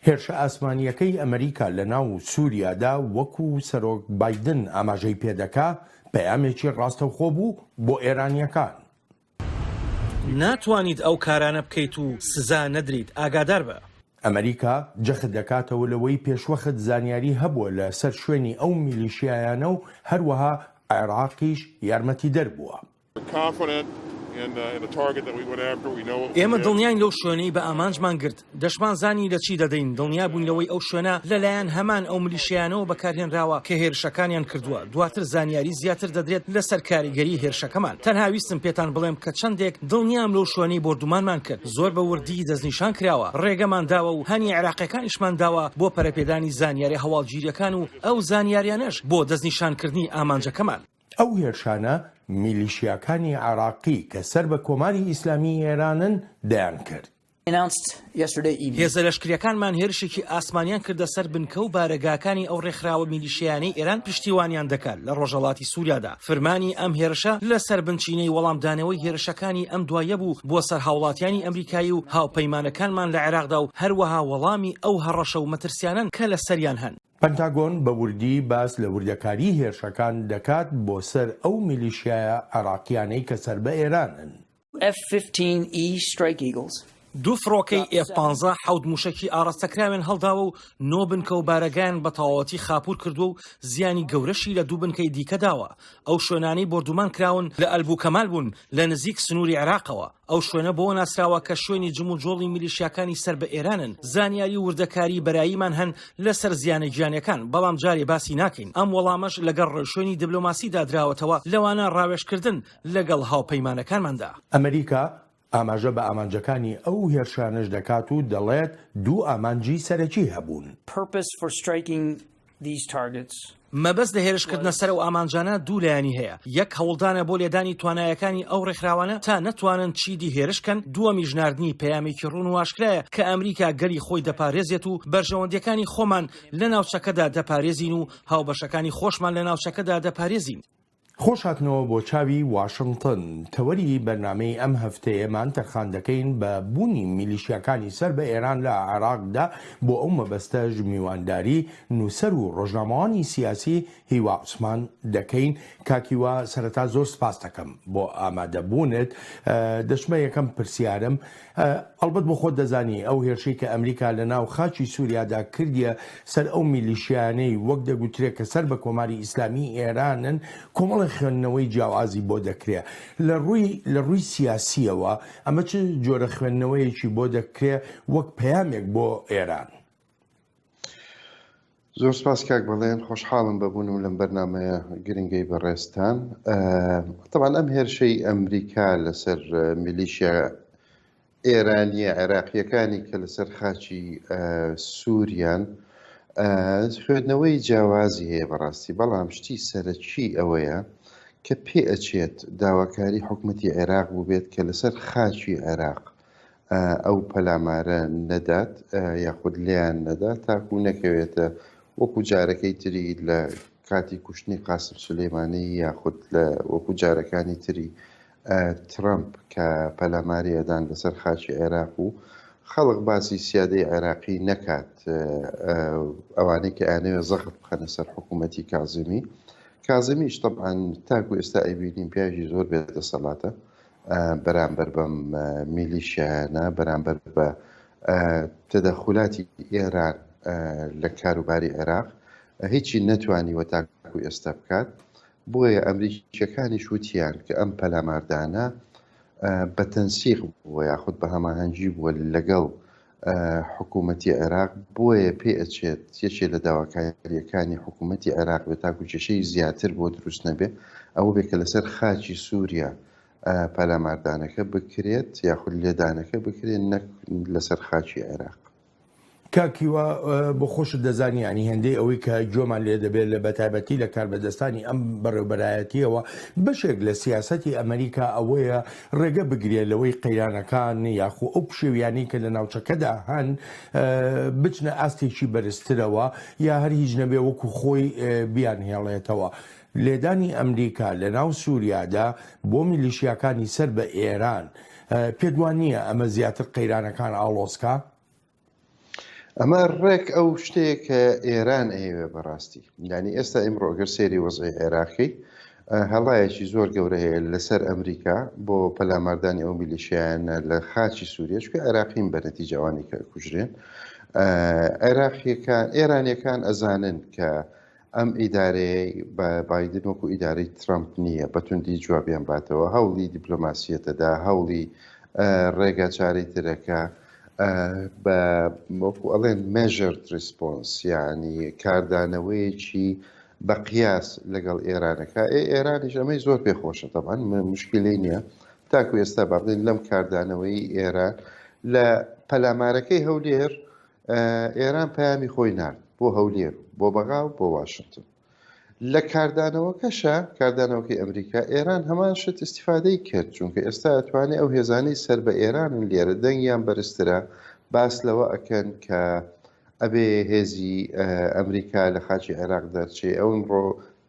هێرشە ئاسمانیەکەی ئەمریکا لە ناو سووریادا وەکو سەرۆک بایدن ئاماژەی پێدەکا پەیامێکی ڕاستەوخۆ بوو بۆ ئێرانیەکان. ناتوانیت ئەو کارانە بکەیت و سزا نەدریت، ئاگادار بە. ئەمریکا جەخت دەکاتەوە لەوەی پێشوەخت زانیاری هەبووە لە سەر شوێنی ئەو میلیشیایانە و هەروەها عێراقیش یارمەتی دەربووە. ئێمە دڵنیاین لەو شوێنەی بە ئامانجمان گرت، دەشمان زانی لە چی دەدەین، دڵنیا بووین لەوەی ئەو شوێنە لەلایەن هەمان ئەو میلیشیانەوە بەکارهێنراوە کە هێرشەکانیان کردووە. دواتر زانیاری زیاتر دەدرێت لەسەر کاریگەری هێرشەکەمان. تەنها ویستم پێتان بڵێم کە چەندێک دڵنیام لەو شوێنەی بردومانمان کرد، زۆر بە وردی دەستنیشان کراوە، ڕێگەمان داوە و هەنی عێراقیەکانیشمان داوە بۆ پەرەپێدانی زانیاری هەواڵگیریەکان و ئەو زانیاریانەش بۆ دەستنیشانکردنی ئامانجەکەمان. ئەو هێرشانە میلیشیاکانی عێراقی کە سەر بە کۆماری ئیسلامی ئێرانن دەیان کرد. هێزە لەشکریەکانمان هێرشێکی ئاسمانیان کردە سەر بنکە و بارەگاکانی ئەو ڕێکخراوە میلیشیانەی ئێران پشتیوانیان دەکات لە ڕۆژهەڵاتی سووریادا. فەرمانی ئەم هێرشە لەسەر بنچینەی وەڵامدانەوەی هێرشەکانی ئەم دوایە بوو بۆ سەرهاوڵاتیانی ئەمریکایی و هاوپەیمانەکانمان لە عێراقدا و هەروەها وەڵامی ئەو هەڕەشە و مەترسیانن کە لە سەریان هەن. پەنتاگۆن بە وردی باس لە وردەکاری هێرشەکان دەکات بۆ سەر ئەو میلیشیایە عێراقیانەی کە سەر بە ئێرانن. F-15E Strike Eagles. دوو فڕۆکەی F-15 حەوت موشکی ئاڕاستەکراوێن هەڵداوە و 9 بنکە و بارەگایان بە تەواوەتی خاپور کردووە و زیانی گەورەشی لە 2 بنکەی دیکە داوە. ئەو شوێنانەی بردومان کراون لە ئەلبوکەمال بوون لە نزیک سنووری عێراقەوە. ئەو شوێنە بۆ ناسراوە کە شوێنی جم و جۆڵی میلیشیاکانی سەر بە ئێرانن. زانیاری وردەکاری بەراییمان هەن لەسەر زیانە گیانەکان، بەڵام جارێ باسی ناکەین. ئەم وەڵامەش لەگەڵ ڕێشوێنی دیبلۆماسیدا دراوەتەوە لەوانە ڕاوێژکردن لەگەڵ هاوپەیمانەکانماندا. ئەمریکا ئاماژە بە ئامانجەکانی ئەو هێرشانش دەکات و دەڵێت دوو ئامانجی سەرەکی هەبوون. مەبەست لە هێرشکردنە سەر و ئامانجانە دوو لایانی هەیە. یەک هەوڵدانە بۆ لێدانی توانایەکانی ئەو ڕێکخراوانە تا نەتوانن چیدی هێرشکەن. دووەمی ژناردنی پەیامێکی ڕوون و ئاشکرایە کە ئەمریکا گەلی خۆی دەپارێزێت و بەرژەوەندیەکانی خۆمان لە ناوچەکەدا دەپارێزین و هاوبەشەکانی خۆشمان لە ناوچەکەدا دەپارێزین. خۆش هاتنەوە بۆ چاوی واشنگتن. تەوەری بەرنامەی ئەم هەفتەیەمان تەرخان دەکەین بە بوونی میلیشیاکانی سەر بە ئێران لە عێراقدا بۆ ئەو مەبەستە ژمیوانداری نووسەر و ڕۆژنامەوانی سیاسی هیوا عوسمان دەکەین. کاکیوە سەرەتا زۆر سپاس دەکەم بۆ ئامادەبوونت. دەچمە یەکەم پرسیارم، ئەڵبەت بۆ خۆت دەزانی ئەو هێرشەی کە ئەمریکا لە ناو خاچی سووریادا کردیە سەر ئەو میلیشیانەی وەک دەگوترێت کە سەر بە کۆماری ئیسلامی ئێرانن، کۆمەڵی خوێندنەوەی جیاوازی بۆ دەکرێت. لە ڕووی سیاسیەوە ئەمە چ جۆرە خوێندنەوەیەکی بۆ دەکرێت وەک پەیامێک بۆ ئێران؟ زۆر سپاس کاک بەڵێن، خۆشحاڵم بەبوونم لەم بەرنامەیە گرنگەی بەڕێستان. طبعاً ئەم هێرشەی ئەمریکا لەسەر میلیشیا ئێرانیە عێراقیەکانی کە لەسەر خاچی سووریان خوێندنەوەی جیاوازی هەیە بەڕاستی، بەڵام شتی سەرەکی ئەوەیە کە پێ ئەچێت داواکاری حکومەتی عێراق بوو بێت کە لەسەر خاچی عێراق ئەو پەلامارە نەدات یاخود لیان نەدات تاکو نەکەوێتە وەکو جارەکەی تری لە کاتی کوشتنی قاسم سولەیمانی یاخود لە وەکو جارەکانی تری ترامپ کە پەلاماری ئەدان لەسەر خاچی عێراق و خەڵق باسی سیادەی عێراقی نەکات، ئەوانەی کە ئانەوێ زەخت بخەنە سەر حکوومەتی کازمیش طبعاً تاکو ئێستا ئەیبینین پیاژی زۆر بێدەسەڵاتە بەرامبەر بەم میلیشیانە، بەرامبەر بە تەدەخولاتی ئێران لە کاروباری عێراق هیچی نەتوانیوە تاکو ئێستا بکات. بۆیە ئەمریکیەکانیش وتیان کە ئەم پەلاماردانە بە تەنسیق بووە یاخود بە هەماهەنگی بووە لەگەڵ حکوومەتی عێراق، بۆیە پێ ئەچێت یەکێ لە داواکاریەکانی حکوومەتی عێراق بێت تاکو کێشەی زیاتر بۆ دروست نەبێ، ئەوە بێت کە لەسەر خاچی سووریا پەلاماردانەکە بکرێت یاخود لێدانەکە بکرێت نەک لەسەر خاچی عێراق. کاکیوە بۆ خۆشت دەزانیانی هەندێک ئەوەی کە جۆمان لێ دەبێت لە بەتایبەتی لە کاربەدەستانی ئەم بەڕێوەبەرایەتیەوە بەشێک لە سیاسەتی ئەمریکا ئەوەیە ڕێگە بگرێت لەوەی قەیرانەکان یاخو ئەو پشێویانی کە لە ناوچەکەدا هەن بچنە ئاستێکی بەرزترەوە یا هەر هیچ نەبێ وەکو خۆی بیان هێڵێتەوە. لێدانی ئەمریکا لە ناو سووریادا بۆ میلیشیاکانی سەر بە ئێران پێدوان نییە ئەمە زیاتر قەیرانەکان ئاڵۆسکا؟ ئەمە ڕێک ئەو شتەیە کە ئێران ئەیەوێ بەڕاستی یعنی ئێستا ئیمڕۆ ئەگەر سێری وەزعی عێراقی هەڵایەکی زۆر گەورە هەیە لەسەر ئەمریکا بۆ پەلاماردانی ئەو میلیشیایانە لە خاچی سووریە چکە عێراقین بە نەتیجەوانی کە کوژرێن عێراقیەکان ئێرانیەکان ئەزانن کە ئەم ئیدارەیە بە بایدن وەکو ئیدارەی ترامپ نییە بەتوندی جوابیان باتەوە هەوڵی دیپلۆماسیەتەدا هەوڵی ڕێگا چارەی ترەکە بە وەکو ئەڵێن measured response یعنی کاردانەوەیەکی بە قیاس لەگەڵ ئێرانەکە ئێرانیش ئەمەی زۆر پێخۆشە طبعاً مشکلەی نییە تاکو ئێستا بابلین لەم کاردانەوەی ئێران لە پەلامارەکەی هەولێر ئێران پەیامی خۆی نارد بۆ هەولێر بۆ بەغاو بۆ واشنگتن لە کاردانەوەکەشە کاردانەوەکەی ئەمریکا ئێران هەمان شت استیفادەی کرد چونکە ئێستا ئەتوانێت ئەو هێزانەی سەر بە ئێرانن لێرە دەنگیان بەرزترە باس لەوە ئەکەن کە ئەبێ هێزی ئەمریکا لە خاچی عێراق دەرچێ ئەو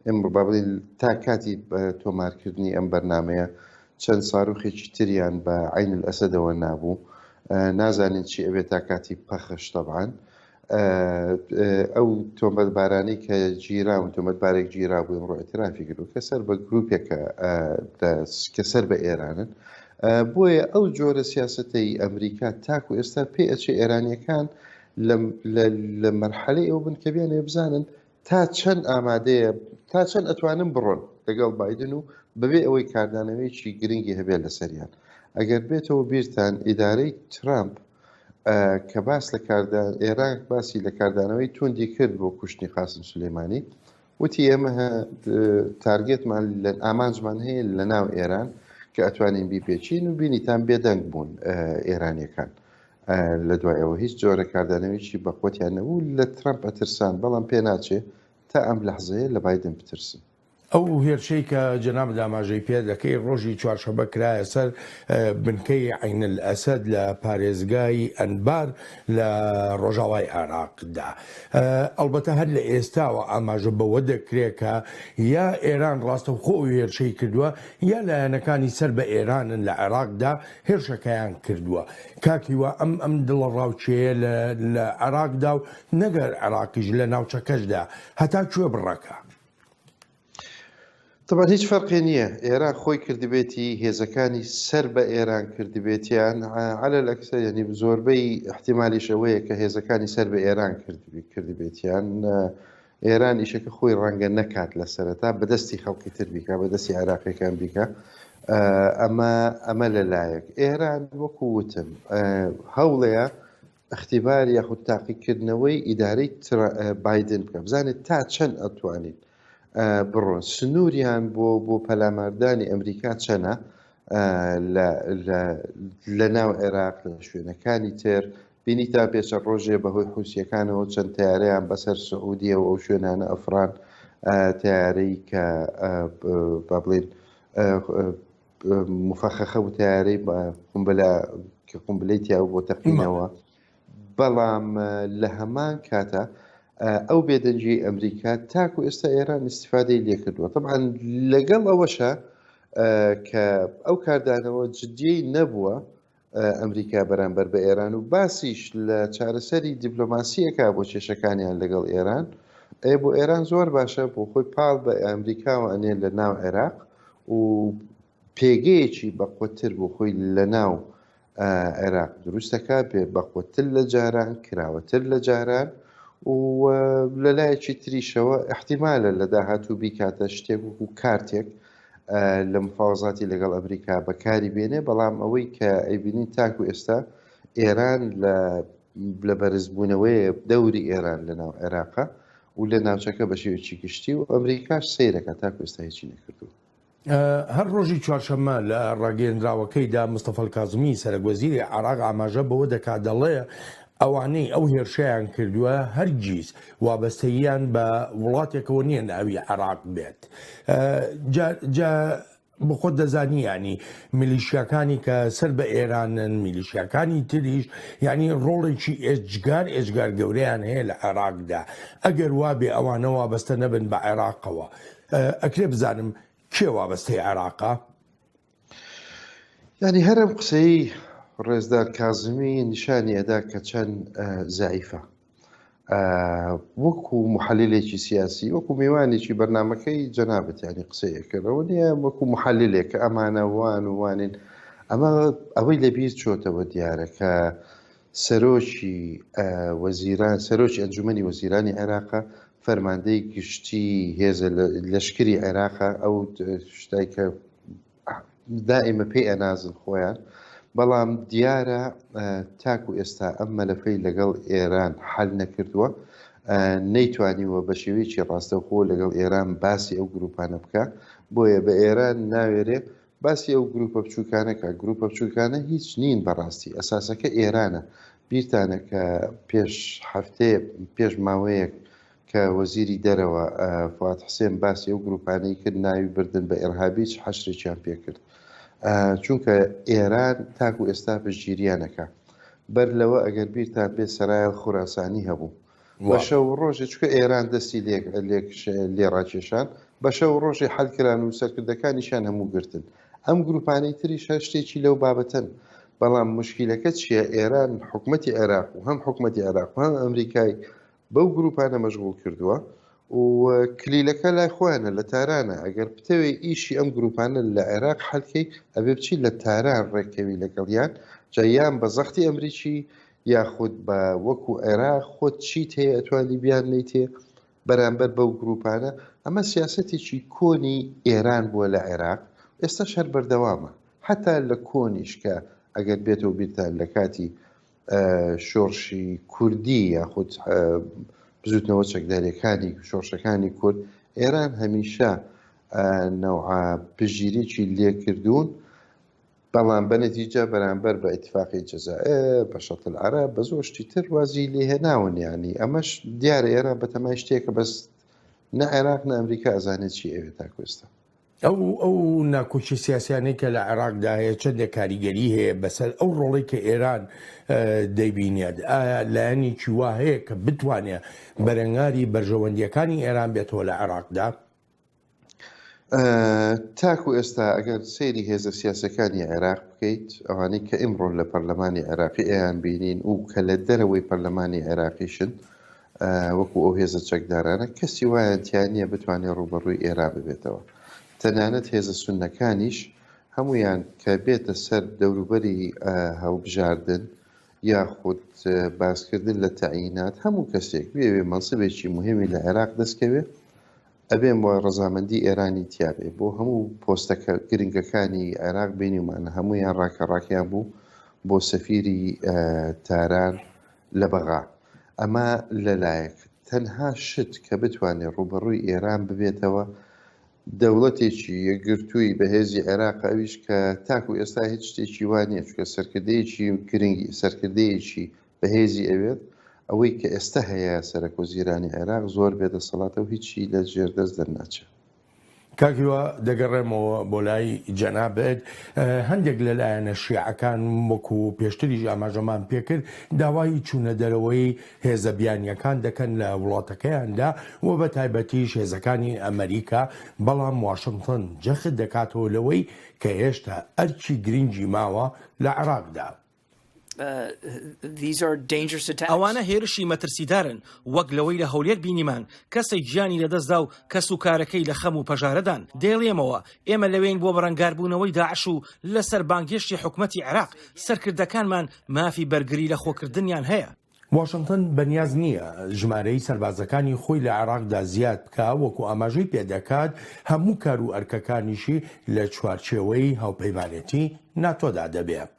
ئمڕۆ با بڵین تا کاتی تۆمارکردنی ئەم بەرنمەیە چەند ساروخێکی تریان بە عین ئەسەدەوە نابوو نازانین چی ئەبێت تا کاتی پەخش طبعاً ئەو تۆمەتبارانەی کە گیراون تۆمەتبارێک گیرا بوو ئەمڕۆ ئێترافی کردو کە سەر بە گروپێکە کە سەر بە ئێرانن بۆیە ئەو جۆرە سیاسەتەی ئەمریکا تاکو ئێستا پێ ئەچێ ئێرانیەکان لە مەرحەلەی ئەو بن کە بێنێ بزانن تا چەند ئامادەیە تا چەند ئەتوانن بڕۆن لەگەڵ بایدن و بەبێ ئەوەی کاردانەوەیکی گرنگی هەبێت لەسەریان ئەگەر بێتەوە بیرتان ئیدارەی ترامپ کە باس لە ئێران باسی لە کاردانەوەی توندی کرد بۆ کوشتنی قاسم سولەیمانی وتی ئێمە تارگێتمان لە ئامانجمان هەیە لە ناو ئێران کە ئەتوانین بیپێچین و بینیتان بێدەنگ بوون ئێرانیەکان لە دوایەوە هیچ جۆرە کاردانەوەیکی بەخۆتیان نەبوو لە ترامپ ئەترسان بەڵام پێ ناچێ تا ئەم لەحزەیە لە بایدن بترسن ئەو هێرشەی کە جەناب داماژەی پێ دەکەی ڕۆژی چوارشەمە کرایە سەر بنکەی عین ئەسەد لە پارێزگای ئەنبار لە ڕۆژاوای عێراقدا ئەلبەتە هەر لە ئێستاوە ئاماژە بەوە دەکرێت کە یا ئێران ڕاستەوخۆ هێرشەی کردووە یا لایەنەکانی سەر بە ئێرانن لە عێراقدا هێرشەکەیان کردووە کاکیوە ئەم دڵە ڕاوچەیە لە عێراقدا و نەگەر عێراقیش لە ناوچەکەشدا هەتا کوێ بڕەکە طبعا هیچ فەرقی نییە ئێران خۆی کردبێتی هێزەکانی سەر بە ئێران کردبێتیان على الأكثر یعنی زۆربەی احتیمالیش ئەوەیە کە هێزەکانی سەر بە ئێران کردبێتیان ئێران ئیشەکە خۆی ڕەنگە نەکات لە سەرەتا بەدەستی خەڵکی تر بیکە بەدەستی عێراقیەکان بیکە ئەمە لەلایەک ئێران وەکو وتم هەوڵەیە اختیبار یاخود تاقیکردنەوەی ئیدارەی بایدن بکە بزانێت تا چەند ئەتوانین بڕۆن سنووریان بۆ پەلاماردانی ئەمریکا چەنە لە ناو عێراق لە شوێنەکانی تر بینی تا پێچە ڕۆژێ بەهۆی حوسیەکانەوە چەند تیارەیان بەسەر سعودیە و ئەو شوێنانە ئەفران تیارەی کە با بڵێن مفەخەخە و تیارەی کە قومبلەی تیاوە بۆ تەقینەوە بەڵام لە هەمان کاتە ئەو بێدەنجی ئەمریکا تاکو ئێستا ئێران استیفادەی لێ کردووە طبعا لەگەڵ ئەوەشە کە ئەو کاردانەوە جدیی نەبووە ئەمریکا بەرامبەر بە ئێران و باسیش لە چارەسەری دیپلۆماسیەکە بۆ کێشەکانیان لەگەڵ ئێران بۆ ئێران زۆر باشە بۆ خۆی پاڵ بە ئەمریکاوە ئەنێ لە ناو عێراق و پێگەیەکی بەقوتر بۆ خۆی لە ناو عێراق دروستەکە بێ بەقوتر لە جاران کراوەتر لە جاران و لەلایەکی تریشەوە احتیمالە لە داهاتوو بیکاتە شتێک و کارتێک لە مفاوەزاتی لەگەڵ ئەمریکا بەکاری بێنێ بەڵام ئەوەی کە ئەیبینین تاکو ئێستا ئێران لە بەرزبوونەوەی دەوری ئێران لە ناو عێراقا و لە ناوچەکە بە شێوەیەکی گشتی و ئەمریکاش سەیرەکە تاکو ئێستا هیچی نەکردووە هەر ڕۆژی چوارشەممە لە ڕاگەیەندراوەکەیدا مستەفا کازمی سەرۆکوەزیری عێراق ئاماژە بەوە دەکات دەڵێ ئەوانەی ئەو هێرشیان کردووە هەرگیز وابەستەییان بە وڵاتێکەوە نییە ناوی عێراق بێت بخۆت دەزانی ینی میلیشیەکانی کە سەر بە ئێرانن میلیشیەکانی تریش ینی ڕۆڵێکی ئێجگار گەورەیان هەیە لە عێراقدا ئەگەر وابێ ئەوانە وابەستە نەبن بە عێراقەوە ئەکرێ بزانم کێ وابەستەی عێراقا ینی هەرم قسەی ڕێزدار کازمی نیشانی ئەدا کە چەند زعیفە وەکو محللێکی سیاسی وەکو میوانێکی بەرنمەکەی جەنابەت ینی قسەیەکردەوە نییە وەکو محللێک کە ئەمانە وان و وانین ئەمە ئەوەی لەبیر چۆتەوە دیارە کە سەرۆکی وەزیران سەرۆکی ئەنجومەنی وەزیرانی عێراقە فەرماندەی گشتی هێزە لەشکری عێراقە ئەو شتای کە دائیمە پێی ئەنازن خۆیان بەڵام دیارە تاکو ئێستا ئەم مەلەفەی لەگەڵ ئێران حەل نەکردووە نەیتوانیوە بە شێوەیەکی ڕاستەوخۆ لەگەڵ ئێران باسی ئەو گروپانە بکە بۆیە بە ئێران ناوێرێ باسی ئەو گروپە بچووکانەکە گروپە بچووکانە هیچ نین بەڕاستی ئەساسەکە ئێرانە بیرتانە کە پێش هەفتەیە پێش ماوەیەک کە وەزیری دەرەوە فواد حسێن باسی ئەو گروپانەی کرد ناوی بردن بە ئێرهابی حەشرێکیان پێ کرد چونکە ئێران تاکو ئێستا پشتگیریانەکە بەر لەوە ئەگەر بیرتان بێ سەرایەڵ خوراسانی هەبوو بە شەو ڕۆژێ چکە ئێران دەستی لێ ڕاکێشان بە شەو ڕۆژێ حەلکران و سەرکردەکانیشان هەموو گرتن ئەم گروپانەی تریش شتێکی لەو بابەتەن بەڵام مشکیلەکە چییە ئێران حکومەتی عێراق و هەم حکومەتی عێراق و هەم ئەمریکای بەو گروپانە مەشغوڵ کردووە و کلیلەکە لای خۆیانە لە تارانە ئەگەر بتەوێ ئیشی ئەم گروپانە لە عێراق حەلکەی ئەبێ بچی لە تاران ڕێکەوی لەگەڵیان جایان بە زەختی ئەمریکی یاخود بە وەکو عێراق خۆت چیت هەیە ئەتوانی بیان نیتێ بەرامبەر بەو گروپانە ئەمە سیاسەتێکی کۆنی ئێران بووە لە عێراق ئێستا شەر بەردەوامە حتا لە کۆنیش کە ئەگەر بێتەوە بیرتان لە کاتی شۆڕشی کوردی یاخود بزوتنەوە چەکدارەکانی شۆڕشەکانی کورد ئێران هەمیشە نەوعا پژگیریی لێکردوون بەڵام بەنەتیجە بەرامبەر بە ئیتفاقی جەزائیر بە شەتل عەرەب بە زۆر شتی تر وازی لێهێناون یانی ئەمەش دیارە ئێران بە تەمای شتێکە بەس نە عێراق نە ئەمریکا ئەزانێت چی ئەوێ تاکوێستا ئەو ناکۆچی سیاسیانەی کە لە عێراقدا هەیە چەندێک کاریگەری هەیە بەسەر ئەو ڕۆڵی کە ئێران دەیبینێت لایەنێکی وا هەیە کە بتوانێت بەرەنگاری بەرژەوەندیەکانی ئێران بێتەوە لە عێراقدا تاکو ئێستا ئەگەر سەیری هێزە سیاسەکانی عێراق بکەیت ئەوانەی کە ئیمڕۆ لە پەرلەمانی عێراقی ئەیان بینین و کە لە دەرەوەی پەرلەمانی عێراقیشن وەکو ئەو هێزە چەکدارانە کەسی وایەتیان نییە بتوانێت ڕوبەڕووی ئێران ببێتەوە تەنانەت هێزە سونەکانیش هەمویان کە بێتە سەر دەوروبەری هەڵبژاردن یاخود باسکردن لە تەعیینات هەموو کەسێک بێوێ مەنسبێکی مهمی لە عێراق دەستکەوێت ئەبێن بۆ ڕەزامەندی ئێرانی تیاابێ بۆ هەموو پۆستەکە گرنگەکانی عێراق بینیمانە هەمویان ڕاکەڕاکیان بوو بۆ سەفیری تاران لە بەغا ئەمە لەلایەک تەنها شت کە بتوانێت ڕوبەڕووی ئێران ببێتەوە دەوڵەتێکی یەکگرتووی بەهێزی عێراق ئەویش کە تاکو ئێستا هیچ شتێکی وانە چکە سەرکردەیەکی گرنگی سەرکردەیەکی بەهێزی ئەوێت ئەوەی کە ئێستا هەیە سەرۆکوەزیرانی عێراق زۆر بێدەسەڵاتە و هیچی لە ژێردەست دەرناچێت کاکیوە دەگەڕێمەوە بۆ لای جەنابێت هەندێک لەلایەنە شیعەکان وەکو پێشتریش ئاماژەمان پێکرد داوای چوونە دەرەوەی هێزە بیانیەکان دەکەن لە وڵاتەکەیاندا و بە تایبەتیش هێزەکانی ئەمریکا بەڵام واشنگتن جەخت دەکاتەوە لەوەی کە هێشتا ئەرکی گرنگی ماوە لە عێراقدا. ئەوانە هێرشی مەترسیدارن وەک لەوەی لە هەولێر بینیمان کەسێک گیانی لەدەستدا و کەس و کارەکەی لە خەم و پەژارەدان دێڵێمەوە ئێمە لەوێن بۆ بەڕەنگاربوونەوەی داعش و لەسەر بانگێشتی حکومەتی عێراق سەرکردەکانمان مافی بەرگری لە خۆکردنیان هەیە. واشنگتن بەنیاز نییە ژمارەی سەربازەکانی خۆی لە عێراقدا زیاد بکە وەکو ئاماژەی پێدەکات هەموو کار و ئەرکەکانیشی لە چوارچێوەی هاوپەیمانێتی ناتۆدا دەبێت.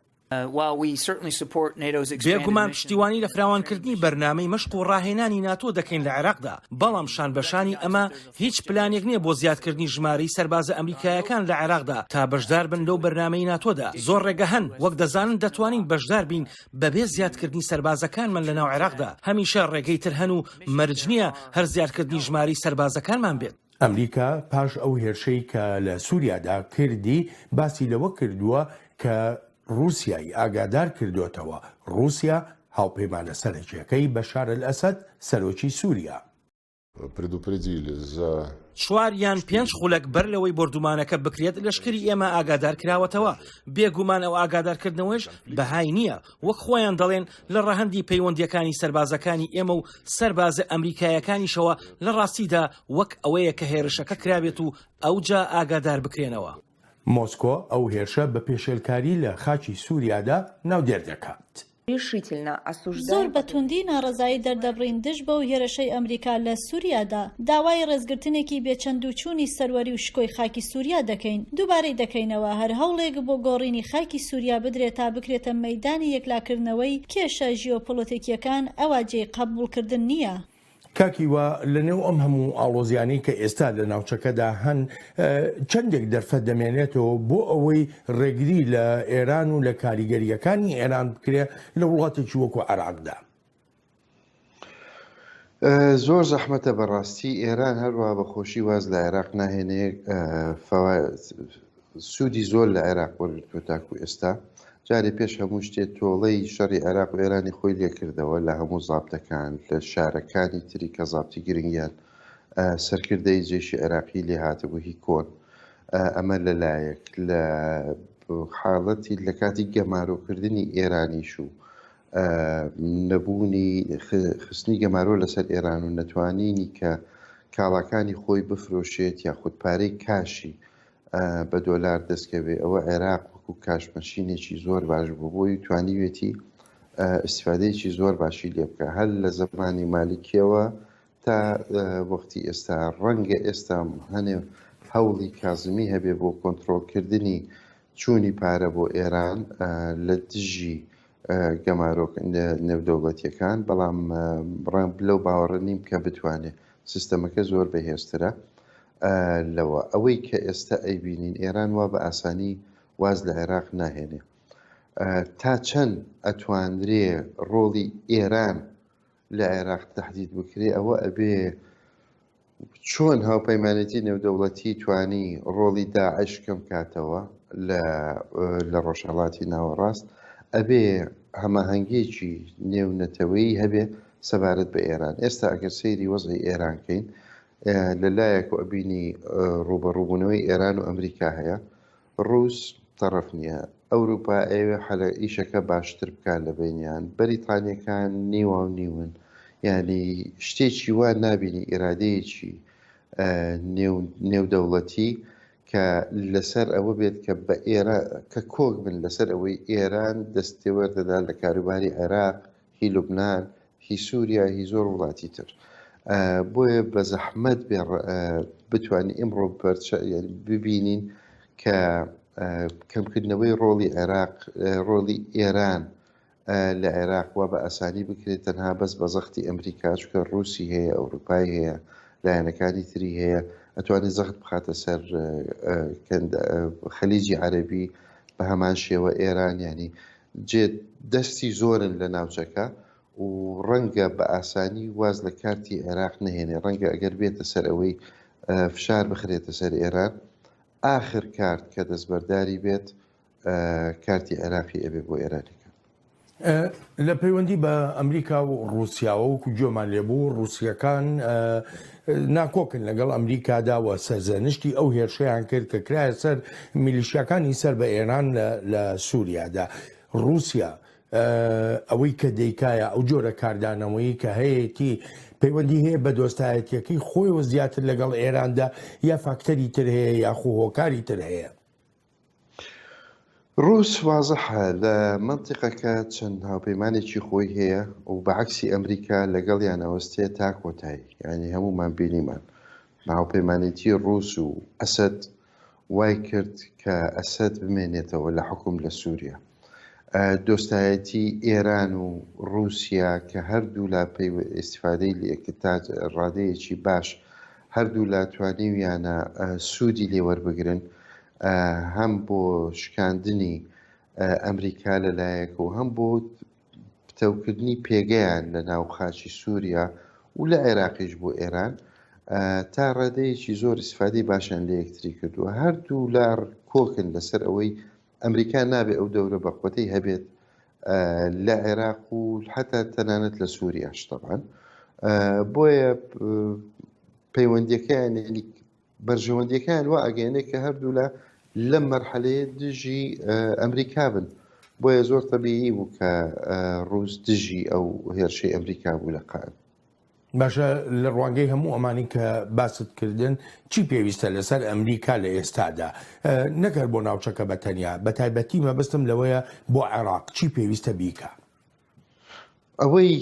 بێگومان پشتیوانی لە فراوانکردنی بەرنامەی مەشق و ڕاهێنانی ناتۆ دەکەین لە عێراقدا بەڵام شانبەشانی ئەمە هیچ پلانێک نییە بۆ زیادکردنی ژمارەی سەربازە ئەمریکایەکان لە عێراقدا تا بەشدار بن لەو بەرنامەی ناتۆدا زۆر ڕێگە هەن وەک دەزانن دەتوانین بەشدار بین بەبێ زیادکردنی سەربازەکانمان لە ناو عێراقدا هەمیشە ڕێگەی تر هەن و مەرج نییە هەر زیادکردنی ژمارەی سەربازەکانمان بێت. ئەمریکا پاش ئەو هێرشەی کە لە سووریادا کردی باسی لەوە کردووە کە رووسیای ئاگادار کردوێتەوە رووسیا هاوپەیمانە سەرەکیەکەی بەشار ئەسەد سەرۆکی سووریا. 4 یان 5 خولەک بەر لەوەی بردومانەکە بکرێت لەشکری ئێمە ئاگادار کراوەتەوە. بێگومان ئەو ئاگادارکردنەوەش بەهای نییە، وەک خۆیان دەڵێن لە ڕەهەندی پەیوەندیەکانی سەربازەکانی ئێمە و سەربازە ئەمریکایەکانیشەوە لە ڕاستیدا وەک ئەوەیە کە هێرشەکە کرابێت و ئەوجا ئاگادار بکرێنەوە. مۆسکۆ ئەو هێرشە بە پێشێلکاری لە خاچی سووریادا ناودێر دەکات. زۆر بەتوندی ناڕزایی دەردەبڕین دژ بەو هێرشەی ئەمریکا لە سووریادا. داوای ڕێزگرتنێکی بێچەند و چوونی سەروەری و شکۆی خاکی سووریا دەکەین. دووبارەی دەکەینەوە هەر هەوڵێک بۆ گۆڕینی خاکی سووریا بدرێت تا بکرێتە مەیدانی یەکلاکردنەوەی کێشە ژیۆپۆلیتیکیەکان ئەواجێ قبولکردن نییە. کاکیوە لەنێو ئەم هەموو ئاڵۆزیانەی کە ئێستا لە ناوچەکەدا هەن چەندێک دەرفەت دەمێنێتەوە بۆ ئەوەی ڕێگری لە ئێران و لە کاریگەریەکانی ئێران بکرێ لە وڵاتێکی وەکو عێراقدا. زۆر زەحمەتە بەڕاستی ئێران هەروە بەخۆشی واز لە عێراق ناهێنێ سوودی زۆر لە عێراق وەرگرتووە تاکو ئێستا. جارێ پێش هەموو شتێت تۆڵەی شەڕی عێراق و ئێرانی خۆی لێکردەوە لە هەموو زابطەکان لە شارەکانی تری کە زابطی گرنگیان سەرکردەی جێشی عێراقی لێ هاتبوو هی کۆن. ئەمە لەلایەک لە حاڵەتی لە کاتی گەمارۆکردنی ئێرانیش و نەبوونی خستنی گەمارۆ لەسەر ئێران و نەتوانینی کە کاڵاکانی خۆی بفرۆشێت یاخود پارەی کاشی بە دۆلار دەستکەوێ ئەوە عێراق وەکو کاشمەشینێکی زۆر باش بوو بۆی توانیوێتی ئیسفادەیەکی زۆر باشی لێ بکە هەر لە زەمانی مالیکیەوە تا وەختی ئێستا. ڕەنگە ئێستا هەنێ هەوڵی کازمی هەبێ بۆ کۆنتڕۆلکردنی چوونی پارە بۆ ئێران لە دژی گەمارۆک نێودەوڵەتیەکان، بەڵام لەو باوەڕە نیم کە بتوانێت سیستەمەکە زۆر بەهێزترە لەوە. ئەوەی کە ئێستا ئەیبینین ئێران وا بە ئاسانی واز لە عێراق ناهێنێ. تا چەند ئەتواندرێ ڕۆڵی ئێران لە عێراق تهدید بکرێ ئەوە ئەبێ چۆن هاوپەیمانێتی نێودەوڵەتی توانی ڕۆڵی داعش کەم کاتەوە لە ڕۆژهەڵاتی ناوەڕاست، ئەبێ هەماهەنگێکی نێونەتەوەی هەبێ سەبارەت بە ئێران. ئێستا ئەگەر سەیری وەزعی ئێرانکەین لەلایەک و ئەبینی ڕوبەڕووبوونەوەی ئێران و ئەمریکا هەیە، ڕووس تەرەف نییە، ئەوروپا ئەوێ حەلە ئیشەکە باشتر بکات لە بینیان، بەریتانیەکان نیوە و نیون، یعنی شتێکی وا نابینی ئێرادەیەکی نێودەوڵەتی کە لەسەر ئەوە بێت کە بە کە کۆک بن لەسەر ئەوەی ئێران دەستێوەردەدا لە کاروباری عێراق، هی لوبنان، هی سووریا، هی زۆر وڵاتی تر. بۆیە بە زەحمەت بتوانین ئەمڕۆ ببینین کە کەمکردنەوەی ڕۆڵی ئێران لە عێراق وا بە ئاسانی بکرێت تەنها بەس بە زەختی ئەمریکا، چکە ڕووسی هەیە، ئەوروپای هەیە، لایەنەکانی تری هەیە، ئەتوانێت زەخت بخاتە سەر خەلیجی عەرەبی بە هەمان شێوە ئێران، ینی دەستی زۆرن لە ناوچەکە و ڕەنگە بە ئاسانی واز لە کارتی عێراق نهێنێ. ڕەنگە ئەگەر بێتە سەر ئەوەی فشار بخرێتە سەر ئێران، ئاخر کارت کە دەستبەرداری بێت کارتی عێراقی ئەبێ بۆ ئێرانەکە. لە پەیوەندی بە ئەمریکا و ڕووسیاوە وەکو گوێمان لێبوو، ڕووسیەکان ناکۆکن لەگەڵ ئەمریکادا و سەرزەنشتی ئەو هێرشەیان کرد کە کرایە سەر میلیشیاکانی سەر بە ئێران لە سووریادا. ڕووسیا ئەوەی کە دەیکایە ئەو جۆرە کاردانەوەی کە هەیەی پەیوەندی هەیە بە دۆستایەتیەکەی خۆیەوە زیاتر لەگەڵ ئێراندا یا فاکتەری تر هەیە یاخۆ هۆکاری تر هەیە؟ ڕووس وازەحە لە منتیقەکە چەند هاوپەیمانێکی خۆی هەیە و بەعکسی ئەمریکا لەگەڵیان ئەوەستێ تا کۆتایی، ینی هەمومان بینیمان هاوپەیمانێتی ڕووس و ئەسەد وای کرد کە ئەسەد بمێنێتەوە لە حکوم لە سووریا. دۆستایەتی ئێران و ڕووسیا کە هەردوو لا ئیسیفادەی لێکتاج ڕادەیەکی باش هەردوو لا توانیویانە سوودی لێوەربگرن، هەم بۆ شکاندنی ئەمریکا لەلایەک و هەم بۆ پتەوکردنی پێگەیان لە ناو خاچی سووریا و لە عێراقیش بۆ ئێران، تا ڕادەیەکی زۆر ئیسفادەی باشیان لە یەکتری کردووە. هەردوو لار کۆکن لەسەر ئەوەی ئەمریکا نابێ ئەو دەورە بەخۆتەی هەبێت لە عێراق و حتا تەنانەت لە سووریاش. طبعاً بۆیە پەیوەندیەکەیان بەرژەوەندیەکان وا ئەگەێنێت کە هەردوو لەم مەرحەلەیە دژی ئەمریکا بن بۆیە زۆر تەبیعی بوو کە ڕووس دژی ئەو هێرشەی ئەمریکا بوو لە قان. باشە لە ڕوانگەی هەموو ئەمانی کە باست کردن چی پێویستە لەسەر ئەمریکا لە ئێستادا نەکرد بۆ ناوچەکە بەتەنیا بە تایبەتی مەبەستم لەوەیە بۆ عێراق چی پێویستە بیکە؟ ئەوەی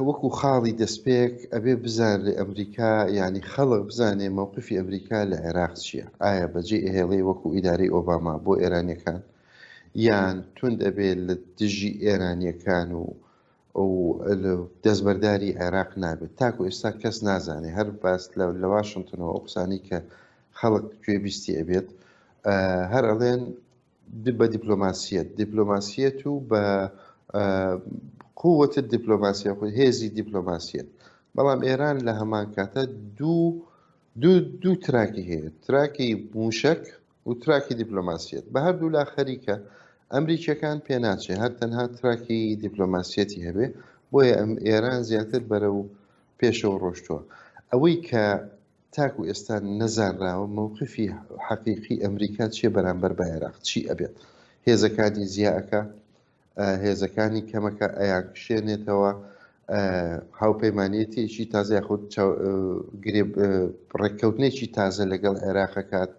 وەکو خاڵی دەستپێک ئەبێ بزان لە ئەمریکا ینی خەڵک بزانێ مووقفی ئەمریکا لە عێراق چییە؟ ئایا بەجێ ئێهێڵەی وەکو ئیدارەی ئۆباما بۆ ئێرانیەکان یان تون دەبێت لە دژی ئێرانیەکان و دەستبەرداری عێراق نابێت تاکو ئێستا کەس نازانێ هەر باس لە واشنگتنەوە ئەو قسانی کە خەڵک گوێبیستی ئەبێت هەر ئەڵێن بە دیپلۆماسیەت و بە قووەتە دیپلۆماسیە خۆی هێزی دیپلۆماسیەت بەڵام ئێران لە هەمان کاتە دوو تراکی هەیە تراکی موشک و تراکی دیپلۆماسیەت بە هەردوو لا خەریکە ئەمریکیەکان پێناچێ هەر تەنها تراکی دیپلۆماسیەتی هەبێ بۆیە ئەم ئێران زیاتر بەرەو پێشەوە ڕۆشتووە ئەوەی کە تاکو ئێستا نەزانراوە مووقفی حەقیقی ئەمریکا چیە بەرامبەر بە عێراق چی ئەبێت هێزەکانی زیاکە هێزەکانی کەمەکە ئەیاکشێنێتەوە هاوپەیمانیەتێکی تازە یاخود ڕێککەوتنێکی تازە لەگەڵ عێراقەکات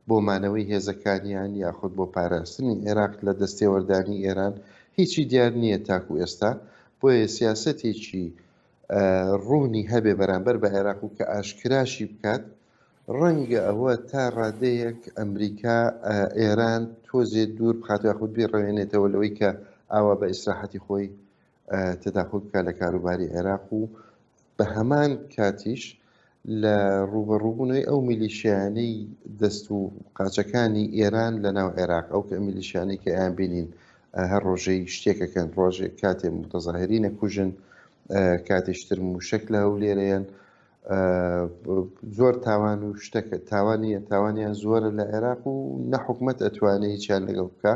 بۆ مانەوەی هێزەکانیان یاخود بۆ پاراستنی عێراق لە دەستێوەردانی ئێران هیچی دیار نییە تاکو ئێستا بۆیە سیاسەتێکی ڕوونی هەبێ بەرامبەر بە عێراق و کە ئاشکراشی بکات ڕەنگە ئەوە تا ڕادەیەک ئەمریکا ئێران تۆزێ دوور بخات یاخود بێڕەوێنێتەوە لەوەی کە ئاوا بە ئیسراحەتی خۆی تەداخل بکات لە کاروباری عێراق و بە هەمان کاتیش لە ڕوبەڕووبوونەوەی ئەو میلیشیانەی دەست و قاچەکانی ئێران لە ناو عێراق ئەو کە میلیشیانەی کە ئەیان بینین هەر ڕۆژەی شتێکەکەن ڕۆژێک کاتێ متەزاهرین نەکوژن کاتێشتر موشک لە هەولێرەیەن زۆر تاوان و شتەکە تاوانیان زۆرە لە عێراق و نەحکومەت ئەتوانێت هیچیان لەگەڵ بکە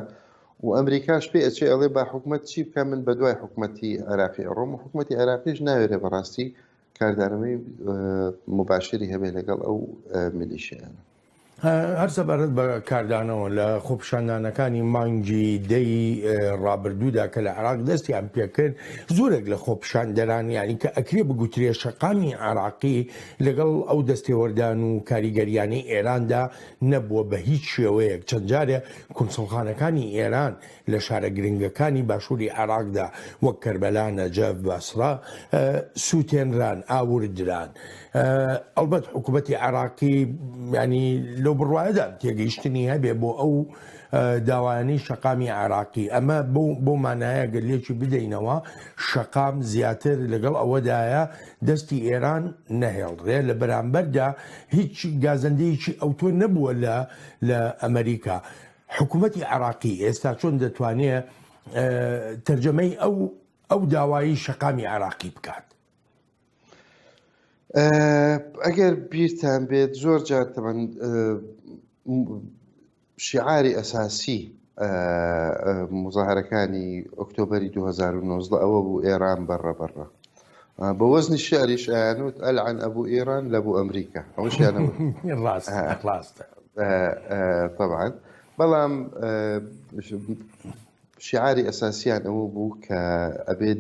و ئەمریکاش پێ ئەچێ ئەڵێ با حکومەت چی بکە من بە دوای حکومەتی عێراقی ڕۆم و حکومەتی عێراقیش ناوێرە بەڕاستی کاردانەوەی مباشری هەبێ لەگەڵ ئەو میلیشیانە هەر سەبارەت بە کاردانەوە لە خۆپیشاندانەکانی مانگی دەی ڕابردوودا کە لە عێراق دەستیان پێکرد زۆرێک لە خۆپیشاندەران یانی کە ئەکرێ بگوترێ شەقامی عێراقی لەگەڵ ئەو دەستێوەردان و کاریگەریانەی ئێراندا نەبووە بە هیچ شێوەیەک چەند جارێ کونسڵخانەکانی ئێران لە شارە گرنگەکانی باشووری عێراقدا وەک کەربەلا نەجەف بەسڕا سووتێنران ئاوردران ئەلبەت حکوومەتی عێراقی ینی لەو بڕواایەدا تێگەیشتنی هەبێ بۆ ئەو داوایانی شەقامی عێراقی ئەمە بۆ مانایە گەلێکی بدەینەوە شەقام زیاتر لەگەڵ ئەوەدایە دەستی ئێران نەهێڵڕێ لە بەرامبەردا هیچ گازەندەیەکی ئەوتۆ نەبووە لە ئەمریکا حکوومەتی عێراقی ئێستا چۆن دەتوانێت تەرجەمەی ئەو داوایی شەقامی عێراقی بکات ئەگەر بیرتان بێت زۆر جار تەمەن شیعاری ئەساسی مزاهرەکانی ئۆکتۆبەری 2019 ئەوە بوو ئێران بەڕەبەڕە بە وەزنی شعریش ئایانوت ئەلعن ئەبوو ئێران لە بوو ئەمریکا ئەوەشیانە ڕاستە طبعا بەڵام شیعاری ئەساسیان ئەوە بوو کە ئەبێ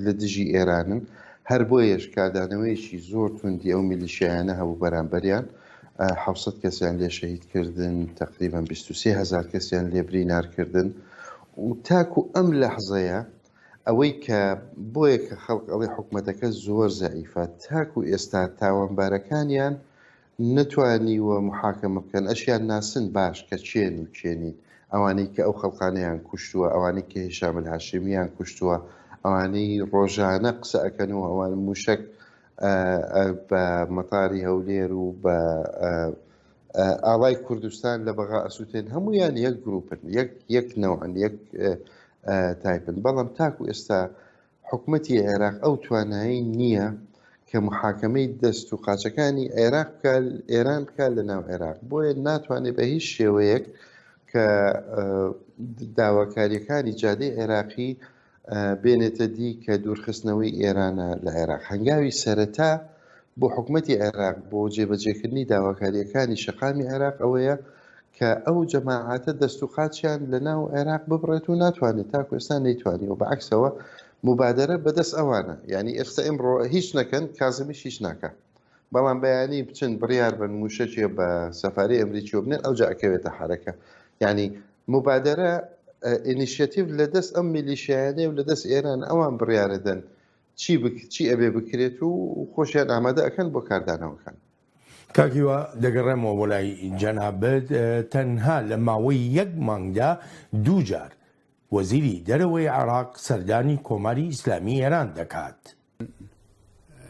لە دژی ئێرانن هەر بۆیەش کاردانەوەیەکی زۆر توندی ئەو میلیشیانە هەبوو بەرامبەریان 700 کەسیان لێ شەهیدکردن تقریبا 23,000 کەسیان لێ برینارکردن و تاکو ئەم لەحزەیە ئەوەی کە بۆیە کە خەڵک ئەڵێ حکوومەتەکە زۆر زەعیفە تاکو ئێستا تاوانبارەکانیان نەتوانیوە محاکەمە بکەن ئەشیان ناسن باش کە چێن و چێنین ئەوانەی کە ئەو خەڵقانەیان کوشتووە ئەوانەی کە هیشام الهاشمیان کوشتووە ئەوانەی ڕۆژانە قسە ئەکەنەوە ئەوان موشک بە مەتاری هەولێر و بە ئاڵای کوردستان لە بەغا ئەسووتێن هەمویان یەک گروپن یەک نەوەن یەک تایپن بەڵام تاکو ئێستا حکوومەتی عێراق ئەو توانایی نییە کە محاکەمەی دەست و قاچەکانی ئێران بکات لە ناو عێراق بۆیە ناتوانێت بە هیچ شێوەیەک کە داواکاریەکانی جادەی عێراقی بێنێتە دی کە دوورخستنەوەی ئێرانە لە عێراق هەنگاوی سەرەتا بۆ حکوومەتی عێراق بۆ جێبەجێکردنی داواکاریەکانی شەقامی عێراق ئەوەیە کە ئەو جەماعاتە دەست و قاچیان لە ناو عێراق ببڕێت و ناتوانێت تاکو ئێستا نەیتوانی و بەعکسەوە مبادرە بەدەست ئەوانە یعنی ئێستا ئێمڕۆ هیچ نەکەن کازمیش هیچ ناکە بەڵام بەیانی بچن بڕیار بن موشەکێ بە سەفاری ئەمریکی بنێن ئەو جاکەوێتە حرەکە یعنی مبادرە ئینیشیتیڤ لە دەست ئەم میلیشیانێ و لە دەست ئێران ئەوان بڕیارەدەن چی ئەبێ بکرێت و خۆشیان ئامادە ئەەکەن بۆ کاردانەوەکان کاکیوە دەگەڕێمەوە بۆ لای جەنابەت تەنها لە ماوەی یەک مانگدا دوو جار وەزیری دەرەوەی عێراق سەردانی کۆماری ئیسلامی ئێران دەکات.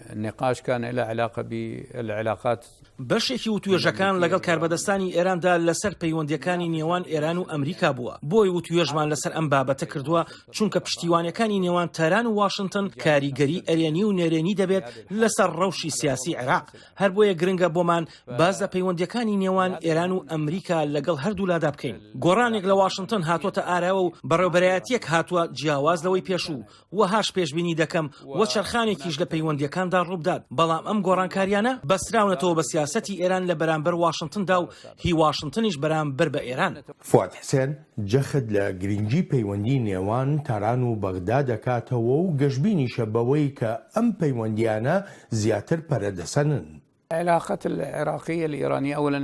النقاش كان له علاقة بالعلاقات بەشێکی وتوێژەکان لەگەڵ کاربەدەستانی ئێراندا لەسەر پەیوەندیەکانی نێوان ئێران و ئەمریکا بووە بۆی وتوێژمان لەسەر ئەم بابەتە کردووە چونکە پشتیوانەکانی نێوان تەران و واشنگتن کاریگەری ئەرێنی و نێرێنی دەبێت لەسەر ڕەوشی سیاسی عێراق هەر بۆیە گرنگە بۆمان باز لە پەیوەندیەکانی نێوان ئێران و ئەمریکا لەگەڵ هەردوولادا بکەین. گۆڕانێک لە واشنگتن هاتوۆتە ئارەوە و بەڕێوەبەرایەتیەک هاتووە جیاواز لەوەی پێشوو وەهاش پێشبینی دەکەم وە چەرخانێکیش لە پەیوەندیەکاندا ڕووبدات بەڵام ئەم گۆڕانکاریانە بەسراونەتەوە بە سیاسەتی ئێران لە بەرامبەر واشنگتندا و هی واشنگتنیش بەرامبەر بە ئێران. فواد حسێن جەخت لە گرنگی پەیوەندی نێوان تاران و بەغدا دەکاتەوە و گەشتبینیشە بەوەی کە ئەم پەیوەندیانە زیاتر پەرەدەسەنن. العلاقة العراقية الإيرانية أولا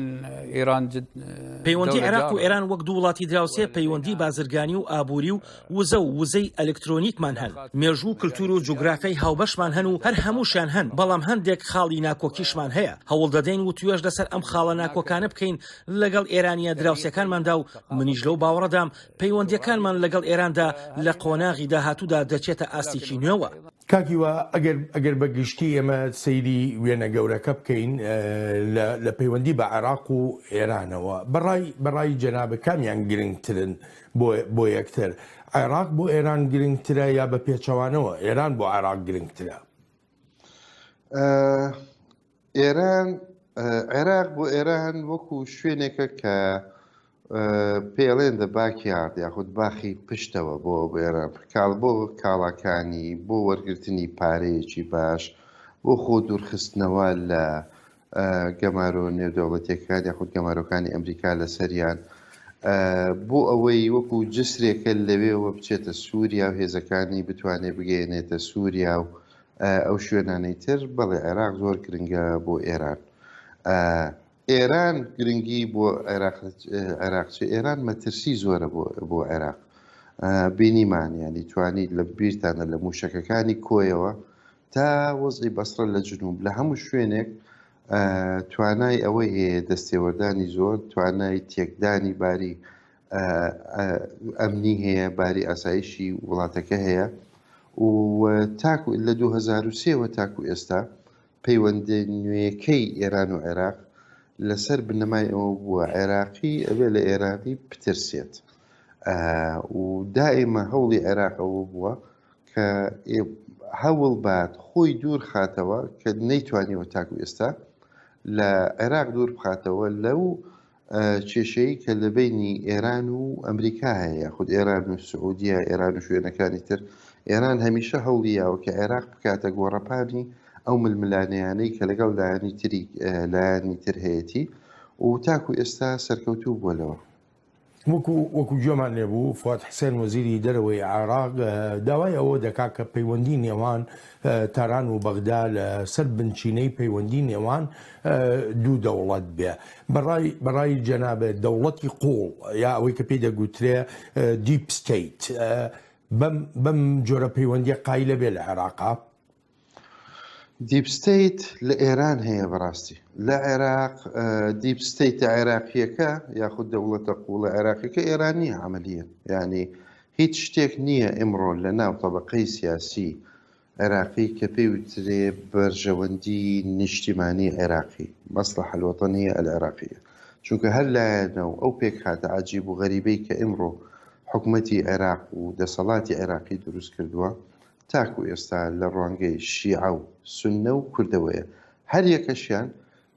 إيران جد پەیوەندی عێراق و ئێران وەک دوو وڵاتی دراوسێ پەیوەندی بازرگانی و ئابووری و وزە و وزەی ئەلکترۆنیکمان هەن مێژوو کللتور و جوگرافیای هاوبەشمان هەن و هەر هەمووشیان هەن بەڵام هەندێک خاڵی ناکۆکیشمان هەیە هەوڵ دەدەین و توێژ لەسەر ئەم خاڵە ناکۆکانە بکەین لەگەڵ ئێرانیە دراوسەکانماندا و منیش لەو باوەڕەدام پەیوەندیەکانمان لەگەڵ ئێراندا لە قۆناغی داهاتوودا دەچێتە ئاستێکی نوێوە. کاکیوە ئەگەر بەگشتی ئێمە سەیری وێنە گەورەکە بکەین لە پەیوەندی بە عێراق و ئێرانەوە بەڕای جەنابە کامیان گرنگترن بۆ یەکتر عێراق بۆ ئێران گرنگترە یا بە پێچەوانەوە ئێران بۆ عێراق گرنگترە؟ عێراق بۆ ئێران وەکو شوێنێکە کە پێڵێن دە باکیارد یاخود باخی پشتەوە بۆ ئێران بۆ کاڵاکانی بۆ وەرگرتنی پارەیەکی باش بۆ خۆ دوورخستنەوە لە گەمارۆ نێودەوڵەتیەکان یاخود گەمارۆکانی ئەمریکا لە سەریان بۆ ئەوەی وەکو جسرێکە لەوێەوە بچێتە سووریا و هێزەکانی بتوانێت بگەێنێتە سووریا و ئەو شوێنانەی تر بەڵێ عێراق زۆر گرنگە بۆ ئێران. ئێران گرنگی بۆ عێراقچی ئێران مەترسی زۆرە بۆ عێراق بینیمان ینی توانیت لە بیرتانە لە موشەکەکانی کۆیەوە تا وەزی بەسرە لە جنوب لە هەموو شوێنێک توانای ئەوەی هەیە دەستێوەردانی زۆر توانای تێکدانی باری ئەمنی هەیە باری ئاسایشی وڵاتەکە هەیە و تاکو لە 2023 تاکو ئێستا پەیوەندی نوێیەکەی ئێران و عێراق لەسەر بنەمای ئەوە بووە عێراقی ئەبێ لە ئێرانی پترسێت و دائما هەوڵی عێراق ئەوە بووە کە هەوڵ بات خۆی دوور خاتەوە کە نەیتوانیەوە تاکو ئێستا لە عێراق دوور بخاتەوە لەو کێشەی کە لە بینی ئێران و ئەمریکا هەیە خود ئێران و سعودیە ئێران و شوێنەکانی تر ئێران هەمیشە هەوڵیاوە کە عێراق بکاتە گۆڕەپانی ئەو ململانەیانەی کە لەگەڵ لایانی تر هەیەی و تاکو ئێستا سەرکەوتوو بووەلەوە. وەکو گوێمان لێبوو فواد حسێن وەزیری دەرەوەی عێراق داوای ئەوە دەکات کە پەیوەندی نێوان تاران و بەغدا لە سەر بنچینەی پەیوەندی نێوان دوو دەوڵەت بێ بەڕای جەنابە دەوڵەتی قوڵ یا ئەوەی کە پێی دەگوترێ دیپ ستیت بەم جۆرە پەیوەندی قایلە بێ لە عێراقا. دیپ ستیت لە ئێران هەیە بەڕاستی لە عێراق دیپ ستیتە عێراقیەکە یاخود دەوڵەتە قوڵە عێراقیەکە ئێرانی عملیە یعنی هیچ شتێک نییە ئێمڕۆ لە ناو تەبەقەی سیاسی عێراقی کە پێی وترێ بەرژەوەندی نیشتیمانی عێراقی مەسلەحە الوەطەنیە العێراقیە چونکە هەر لایەنەوە ئەو پێک هاتە عەجیب و غەریبەی کە ئێمڕۆ حکوومەتی عێراق و دەسەڵاتی عێراقی دروست کردووە تاکو ئێستا لە ڕوانگەی شیعە و سوننە و کوردەوەیە هەر یەکەشیان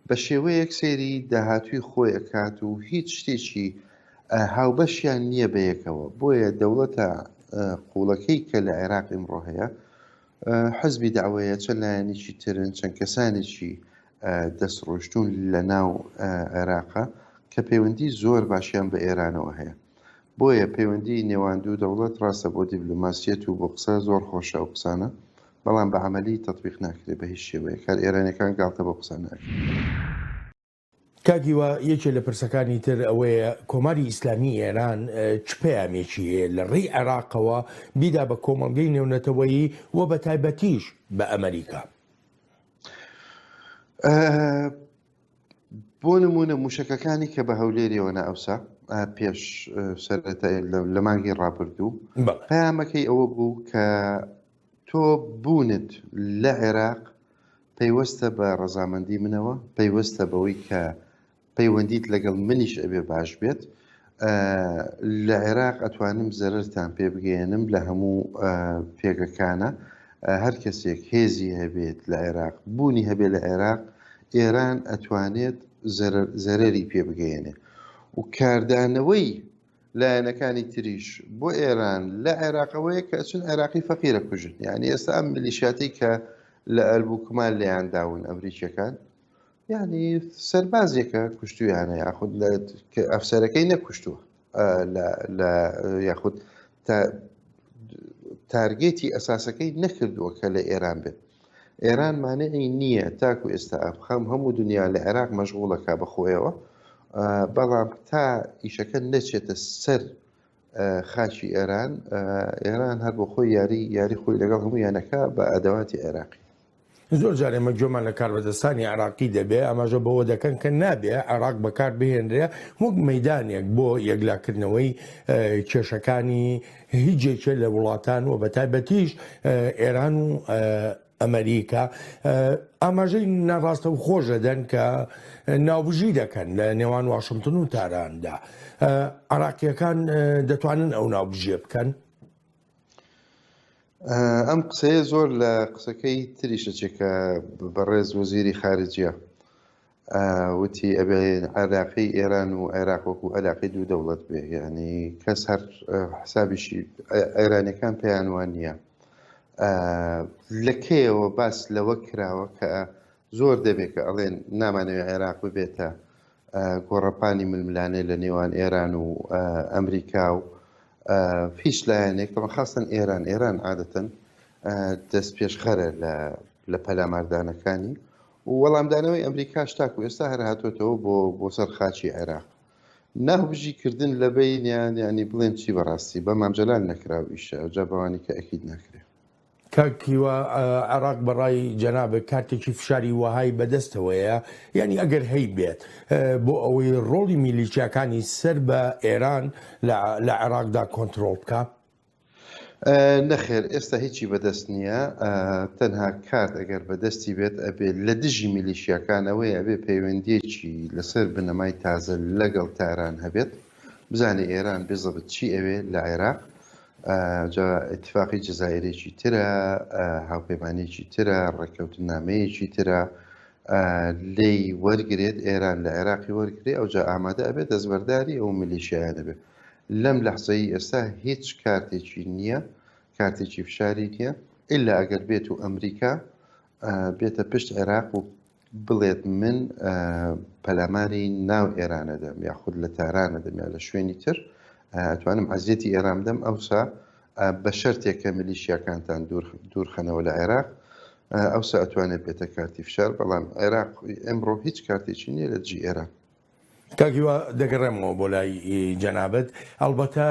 بە شێوەیەک سێری داهاتووی خۆی ئەکات و هیچ شتێکی هاوبەشیان نییە بەیەکەوە بۆیە دەوڵەتە قوڵەکەی کە لە عێراق ئێمڕۆ هەیە حزبی داوایە چەند لایەنێکی ترن چەند کەسانێکی دەستڕۆشتون لە ناو عێراقا کە پەیوەندی زۆر باشیان بە ئێرانەوە هەیە. بۆیە پەیوەندی نێوان دوو دەوڵەت ڕاستە بۆ دیبلۆماسیەت و بۆ قسە زۆر خۆشە ئەو قسانە، بەڵام بە عەمەلی تەطبیق ناکرێت بە هیچ شێوەیە، کار ئێرانیەکان گاڵتە بۆ قسە ناکرێت. کاگیوە یەکێ لە پرسەکانی تر ئەوەیە کۆماری ئیسلامی ئێران چ پەیامێکی هەیە لە ڕێی عێراقەوە بیدا بە کۆمەڵگەی نێونەتەوەیی و بە تایبەتیش بە ئەمریکا؟ بۆ نمونە موشەکەکانی کە بە هەولێریەوە ئەوسا پێش سەرەتای لە مانگی ڕابردوو پەیامەکەی ئەوە بوو کە تۆ بوونت لە عێراق پەیوەستە بە ڕەزامەندی منەوە، پەیوەستە بەوەی کە پەیوەندیت لەگەڵ منیش ئەبێ باش بێت. لە عێراق ئەتوانم زەرەرتان پێ بگەێنم لە هەموو پێگەکانە. هەر کەسێک هێزی هەبێت لە عێراق، بوونی هەبێت لە عێراق، ئێران ئەتوانێت زەرەری پێ بگەێنێ و کاردانەوەی لایەنەکانی تریش بۆ ئێران لە عێراقەوەیە کە چون عێراقی فەقیرە کوژن. یعنی ئێستا ئەم میلیشیاتی کە لە ئەلبووکمان لەیان داون ئەمریکیەکان، یعنی سەربازێکە کوشتویانە یاخود ئەفسەرەکەی نەکوشتووە یاخود تارگێتی ئەساسەکەی نەکردووە کە لە ئێران بێت. ئێران مانعی نییە تاکو ئێستا ئەفخەم هەموو دنیا لە عێراق مەشغوڵەکە بەخۆیەوە، بەڵام تا ئیشەکە نەچێتە سەر خاچی ئێران، ئێران هەر بۆ خۆی یاری خۆی لەگەڵ هەموو یانەکە بە ئەدەواتی عێراقی. زۆر جار ئێمە گوێمان لە کاربەدەستانی عێراقی دەبێ، ئەماژە بەوە دەکەن کە نابێ عێراق بەکار بهێنرێ وەک مەیدانێک بۆ یەکلاکردنەوەی کێشەکانی هیچێکێ لە وڵاتان و بە تایبەتیش ئێران و ئەمریکا. ئاماژەی ناڕاستە و خۆش دەدەن کە ناوبژی دەکەن لە نێوان واشنگتن و تاراندا. عێراقیەکان دەتوانن ئەو ناوبژیە بکەن؟ ئەم قسەیە زۆر لە قسەکەی تریشەچێکە بەڕێز وەزیری خارجیە وتی ئەبێ عێراقی ئێران و عێراق وەکو عێراقی دوو دەوڵەت بێ، یعنی کەس هەر حسابیشی ئێرانیەکان پێیان وان نییە. لە کێیەوە باس لەوە کراوە کە زۆر دەبێت کە ئەڵێن نامانەوێت عێراق ببێتە گۆڕەپانی ململانەی لە نێوان ئێران و ئەمریکا و هیچ لایەنێک خاستن ئێران عادەتەن دەست پێشخەرە لە پەلاماردانەکانی و وەڵامدانەوەی ئەمریکاش تاکو ئێستا هەر هاتوۆتەوە بۆ سەر خاچی عێراق. ناوبژیکردن لە بینیان ینی بڵێن چی بەڕاستی بە مامجلال نەکراو ئیشە ئەوجا بەوانی کە ئەکید ناکرێت. کاکیوە عێراق بەڕای جەنابە کارتێکی فشاری وەهای بەدەستەوەیە، یعنی ئەگەر هەی بێت بۆ ئەوەی ڕۆڵی میلیشیاکانی سەر بە ئێران لە عێراقدا کۆنتترۆل بکە؟ نەخێر، ئێستا هیچی بەدەست نییە. تەنها کات ئەگەر بەدەستی بێت ئەبێ لە دژی میلیشیاکانەوەی ئەبێ پەیوەندیەکی لەسەر بنەمای تازە لەگەڵ تاران هەبێت، بزانێ ئێران بێزەبێت چی ئەوێ لە عێراق. جا اتفاقی جەزایرێکی ترە، هاوپەیمانێکی ترە، ڕێککەوتنامەیەکی ترە لێی وەرگێت ئێران لە عێراقی وەرگێ، ئەوجا ئامادە ئەبێت دەستبەرداری ئەو میلیشیایە دەبێت. لەم لەحزەی ئێستا هیچ کارتێکی نییە، کارتێکی فشاری نییە، ئللا ئەگەر بێت و ئەمریکا بێتە پشت عێراق و بڵێت من پەلاماری ناو ئێرانە دەم یاخود لە تارانە دەم یا لە شوێنی تر ئەتوانم عەزیەتی ئێران بدەم، ئەوسا بە شەرتێک کە میلیشیاکانتان دوورخەنەوە لە عێراق، ئەوسا ئەتوانێت بێتە کارتی فشار. بەڵام عێراق ئەمڕۆ هیچ کارتێکی نییە لە دژی ئێران. کاکیوە دەگەڕێمەوە بۆ لای جەنابەت. ئەڵبەتە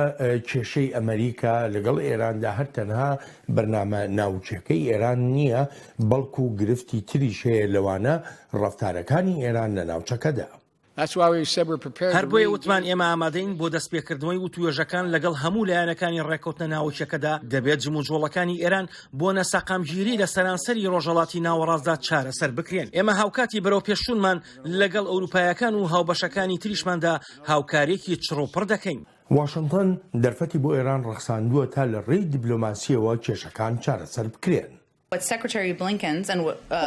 کێشەی ئەمریکا لەگەڵ ئێراندا هەر تەنها بەرنامە ناوچەکەی ئێران نییە، بەڵکو گرفتی تریش هەیە لەوانە ڕەفتارەکانی ئێران لە ناوچەکەدا. هەر بۆیە وتمان ئێمە ئامادەین بۆ دەستپێکردنەوەی و توێژەکان لەگەڵ هەموو لایەنەکانی ڕێکەوتنە ناوچەکەدا. دەبێت جموجۆڵەکانی ئێران بۆ نەسەقامگیری لە سەرانسەری ڕۆژهەڵاتی ناوەڕاستدا چارەسەر بکرێن. ئێمە هاوکاتی بەرەو پێشچوونمان لەگەڵ ئەوروپایەکان و هاوبەشەکانی تریشماندا هاوکارێکی چڕۆپڕ دەکەین. واشنگتن دەرفەتی بۆ ئێران ڕەخساندووە تا لە ڕێی دیبلۆماسیەوە کێشەکان چارەسەر بکرێن.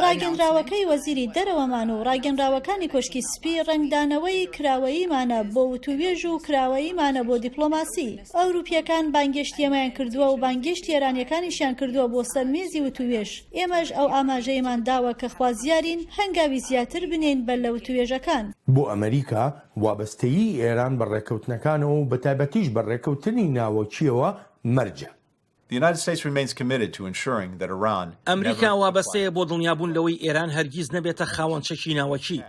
ڕاگەنراوەکەی وەزیری دەرەوەمان و ڕاگەنراوەکانی کۆشکی سپی ڕنگدانەوەی کراوەییمانە بۆ وتووێژ و کراوەییمانە بۆ دیپلۆماسی. ئەوروپیەکان بانگشتیەمایان کردووە و بانگشتی ئێرانیەکانیشیان کردووە بۆ سەرمێزی وتووێژ. ئێمەش ئەو ئاماژەیەمان داوە کە خوازیارین هەنگاوی زیاتر بنێن بەر لە وتووێژەکان. بۆ ئەمریکا وابەستەیی ئێران بە ڕێکەوتنەکانەوە و بەتایبەتیش بە ڕێکەوتنی ناوەکیەوە مەرجە. ئەمریکا وابەستەیە بۆ دڵنیابوون لەوەی ئێران هەرگیز نەبێتە خاوەنچەکی ناوەکی.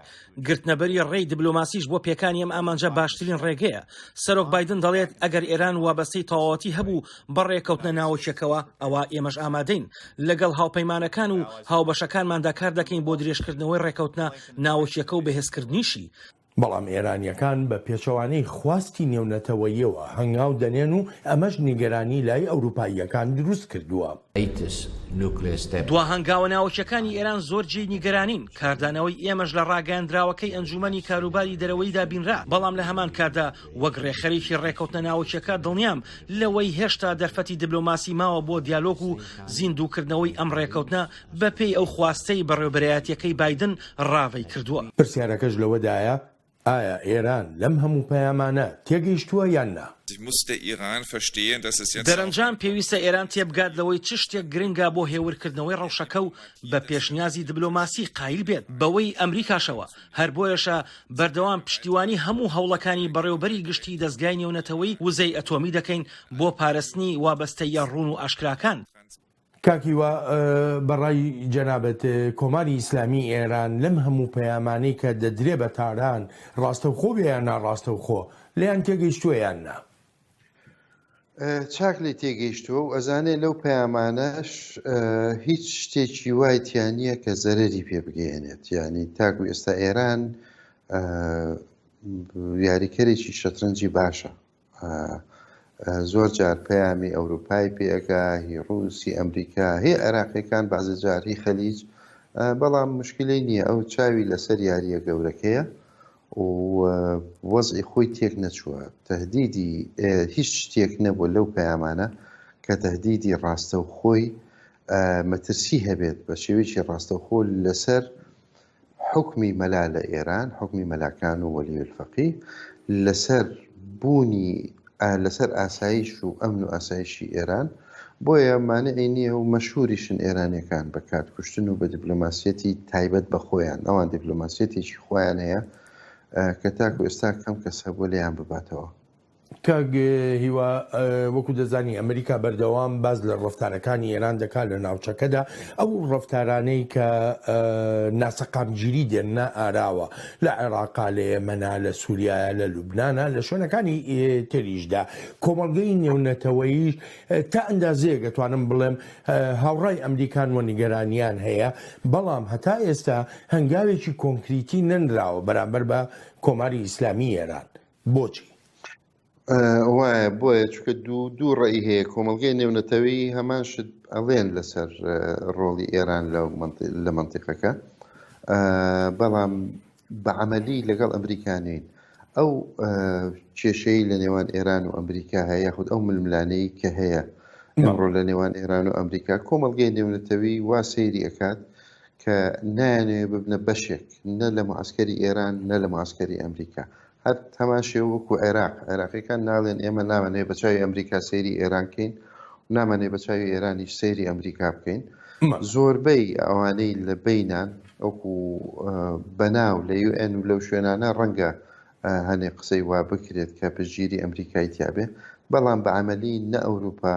گرتنەبەری ڕێی دیبلۆماسیش بۆ پێکانی ئەم ئامانجە باشترین ڕێگەیە. سەرۆک بایدن دەڵێت ئەگەر ئێران وابەستەی تەواوەتی هەبوو بە ڕێکەوتنە ناوەکیەکەوە ئەوە ئێمەش ئامادەین لەگەڵ هاوپەیمانەکان و هاوبەشەکانماندا کار دەکەین بۆ درێژکردنەوەی ڕێکەوتنە ناوەکیەکە و بەهێزکردنیشی. بەڵام ئێرانیەکان بە پێچەوانەی خواستی نێونەتەوەیەوە هەنگاو دەنێن و ئەمەش نیگەرانی لای ئەوروپاییەکان دروست کردووە. دوا هەنگاوە ناوەکیەکانی ئێران زۆر جێی نیگەرانین. کاردانەوەی ئێمەش لە ڕاگەیاندراوەکەی ئەنجومەنی کاروباری دەرەوەیدا بینرا. بەڵام لە هەمان کاردا وەک ڕێخەرێکی ڕێکەوتنە ناوەکیەکە دڵنیام لەوەی هێشتا دەرفەتی دیبلۆماسی ماوە بۆ دیالۆگ و زیندووکردنەوەی ئەم ڕێکەوتنە بەپێی ئەو خواستەی بەڕێوەبەرایەتیەکەی بایدن ڕاوەی کردووە. پرسیارەکەش لەوەدایە ئایا ئێران لەم هەموو پەیامانە تێگەیشتووە یان نا؟ دەرەنجام پێویستە ئێران تێبگات لەوەی چ شتێک گرنگە بۆ هێورکردنەوەی ڕەوشەکە و بە پێشنیازی دیبلۆماسی قایل بێت بەوەی ئەمریکاشەوە. هەر بۆیەشە بەردەوام پشتیوانی هەموو هەوڵەکانی بەڕێوەبەری گشتی دەستگای نێونەتەوەی وزەی ئەتۆمی دەکەین بۆ پارێزنی وابەستەیە ڕوون و ئاشکراکان. کاکیوە بەڕای جەنابەت کۆماری ئیسلامی ئێران لەم هەموو پەیامانەی کە دەدرێ بە تاران ڕاستەوخۆ بێیان ناڕاستەوخۆ لەیان تێگەیشتووە یان نا؟ چاکلی تێگەیشتووە و ئەزانێ لەو پەیامانەش هیچ شتێکی وای تیانە کە زەرەری پێ بگەێنێت. یعنی تاکو ئێستا ئێران یاریکەرێکی شەترەنجی باشە. زۆر جار پەیامی ئەوروپای پێگا هی ڕووسی ئەمریکا هی عێراقیەکان بەعزە جار هی خەلیج. بەڵام مشکلەی نییە ئەو چاوی لەسەر یاریە گەورەکەیە و وەزعی خۆی تێک نەچووە. تەهدیدی هیچ شتێک نەبوو لەو پەیامانە کە تەهدیدی ڕاستەوخۆی مەترسی هەبێت بە شێوەیەکی ڕاستەوخۆ لەسەر حکمی مەلا لە ئێران، حکمی مەلاکان و وەلیولفەقی، لەسەر بوونی لەسەر ئاسایش و ئەمن و ئاسایشی ئێران. بۆیە مانعی نییە و مەشهوریشن ئێرانیەکان بە کاتکوشتن و بە دیپلۆماسیەتی تایبەت بە خۆیان. ئەوان دیپلۆماسیەتێکی خۆیان هەیە کە تاکو ئێستا کەم کەس هەبوو لێیان بباتەوە. کاگ هیوا وەکو دەزانی ئەمریکا بەردەوام باز لە ڕەفتارەکانی ئێران دەکات لە ناوچەکەدا ئەو ڕەفتارانەی کە ناسەقامگیری دێنە ئاراوە لە عێراقا، لە یەمەنا، لە سووریا، لە لوبنانە، لە شوێنەکانی تریشدا. کۆمەڵگەی نێونەتەوەیش تا ئەندازەیە دەتوانم بڵێم هاوڕای ئەمریکان و نیگەرانیان هەیە، بەڵام هەتا ئێستا هەنگاوێکی کۆنکریتی نەنراوە بەرامبەر بە کۆماری ئیسلامی ئێران. بۆچی؟ وایە بۆیە چکە دوو ڕێی هەیە. کۆمەڵگەی نێونەتەوەی هەمان شت ئەڵێن لەسەر ڕۆڵی ئێران لە مەنتیقەکە، بەڵام بە عەمەلی لەگەڵ ئەمریکانین. ئەو کێشەی لە نێوان ئێران و ئەمریکا هەیە، یاخود ئەو ململانەی کە هەیە ئەمڕۆ لە نێوان ئێران و ئەمریکا، کۆمەڵگەی نێونەتەوەی وا سەیری ئەکات کە نایانێ ببنە بەشێک نە لە معسکەری ئێران نە لە معسکەری ئەمریکا. هەر تەماشێ وەکو عێراقیەکان ناڵێن ئێمە نامانێ بە چاوی ئەمریکا سەیری ئێران بکەین و نامانێ بە چاوی ئێرانیش سەیری ئەمریکا بکەین. زۆربەی ئەوانەی لە بینان وەکو بەناو لە UN و لەو شوێنانە ڕەنگە هەنێ قسەی وا بکرێت کە پشگیری ئەمریکای تیابێ، بەڵام بە عەمەلی نە ئەوروپا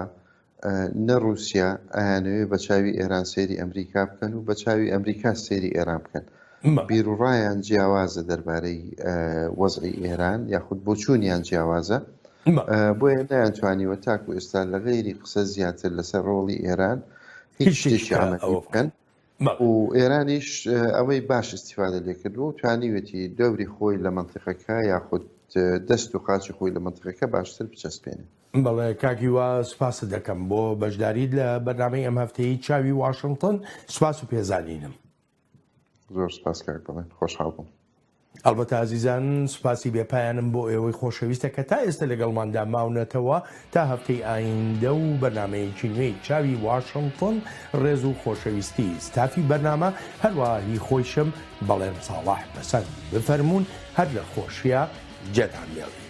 نە رووسیا ئایانەوێ بە چاوی ئێران سەیری ئەمریکا بکەن و بە چاوی ئەمریکا سەیری ئێران بکەن. بیرروڕایان جیاوازە دەربارەی وەزعی ئێران یاخود بۆچوونیان جیاوازە. بۆیە نەیانتوانیوە تاکو ئێستا لە غەیری قسە زیاتر لەسەر ڕۆڵی ئێران هیچ شتێکی عەمەلی بکەن و ئێرانیش ئەوەی باش استیفادە لێکردووە و توانیوێتی دەوری خۆی لە مەنتیقەکە یاخود دەست و قاچی خۆی لە مەنتیقەکە باشتر بچەسپێنێ. بەڵێ کاکیوە سوپاس دەکەم بۆ بەشداریت لە بەرنامەی ئەم هەفتەیە چاوی واشنگتن. سوپاس و پێزانینم. زۆر سپاس کاک بڵێن، خۆشحاڵ بووم. ئەلبەتە ئازیزان سوپاسی بێپایانم بۆ ئێوەی خۆشەویستە کە تا ئێستا لەگەڵماندا ماونەتەوە تا هەفتەی ئایندە و بەرنمەیەکی نوێی چاوی واشنگتن ڕێز و خۆشەویستی ستافی بەرنامە هەروەهی خۆیشم بەڵێن ساڵح بەسەند بفەرمونون هەر لە خۆشیە جێتان لێڵی.